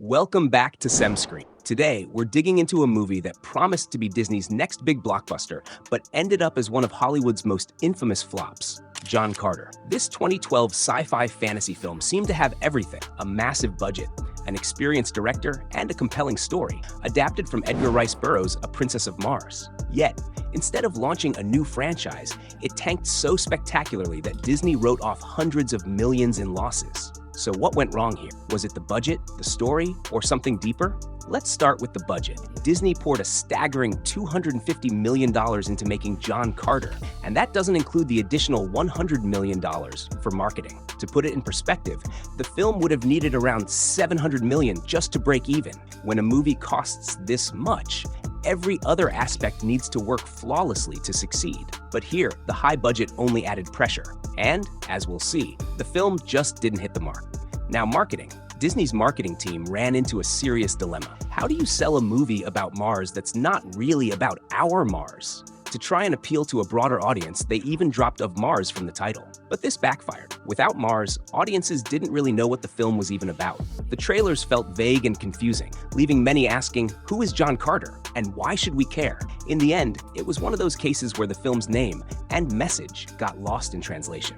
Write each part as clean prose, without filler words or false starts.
Welcome back to SemScreen. Today, we're digging into a movie that promised to be Disney's next big blockbuster, but ended up as one of Hollywood's most infamous flops, John Carter. This 2012 sci-fi fantasy film seemed to have everything: a massive budget, an experienced director, and a compelling story, adapted from Edgar Rice Burroughs' A Princess of Mars. Yet, instead of launching a new franchise, it tanked so spectacularly that Disney wrote off hundreds of millions in losses. So what went wrong here? Was it the budget, the story, or something deeper? Let's start with the budget. Disney poured a staggering $250 million into making John Carter, and that doesn't include the additional $100 million for marketing. To put it in perspective, the film would have needed around $700 million just to break even. When a movie costs this much, every other aspect needs to work flawlessly to succeed. But here, the high budget only added pressure. And, as we'll see, the film just didn't hit the mark. Now, marketing. Disney's marketing team ran into a serious dilemma. How do you sell a movie about Mars that's not really about our Mars? To try and appeal to a broader audience, they even dropped "of Mars" from the title. But this backfired. Without Mars, audiences didn't really know what the film was even about. The trailers felt vague and confusing, leaving many asking, who is John Carter, and why should we care? In the end, it was one of those cases where the film's name and message got lost in translation.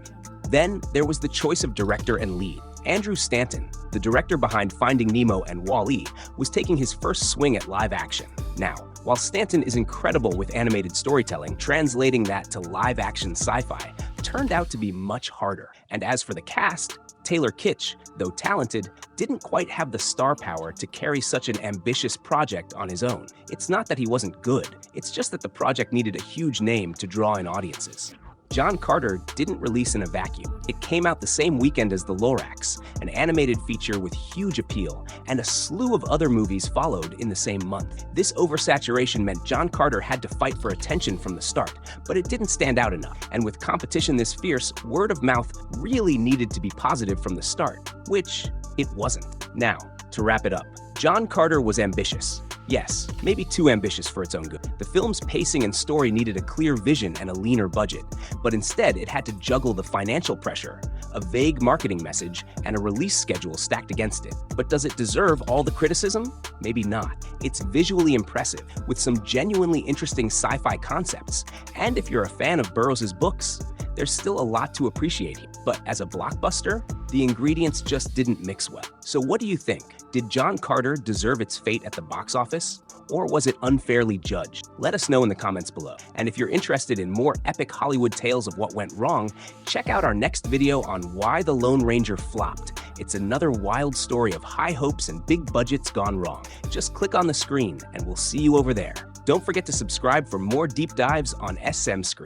Then, there was the choice of director and lead. Andrew Stanton, the director behind Finding Nemo and Wall-E, was taking his first swing at live action. Now, while Stanton is incredible with animated storytelling, translating that to live-action sci-fi turned out to be much harder. And as for the cast, Taylor Kitsch, though talented, didn't quite have the star power to carry such an ambitious project on his own. It's not that he wasn't good, it's just that the project needed a huge name to draw in audiences. John Carter didn't release in a vacuum. It came out the same weekend as The Lorax, an animated feature with huge appeal, and a slew of other movies followed in the same month. This oversaturation meant John Carter had to fight for attention from the start, but it didn't stand out enough. And with competition this fierce, word of mouth really needed to be positive from the start, which it wasn't. Now, to wrap it up, John Carter was ambitious. Yes, maybe too ambitious for its own good. The film's pacing and story needed a clear vision and a leaner budget, but instead it had to juggle the financial pressure, a vague marketing message, and a release schedule stacked against it. But does it deserve all the criticism? Maybe not. It's visually impressive, with some genuinely interesting sci-fi concepts, and if you're a fan of Burroughs' books, there's still a lot to appreciate here. But as a blockbuster, the ingredients just didn't mix well. So what do you think? Did John Carter deserve its fate at the box office? Or was it unfairly judged? Let us know in the comments below. And if you're interested in more epic Hollywood tales of what went wrong, check out our next video on why the Lone Ranger flopped. It's another wild story of high hopes and big budgets gone wrong. Just click on the screen and we'll see you over there. Don't forget to subscribe for more deep dives on SemScreen.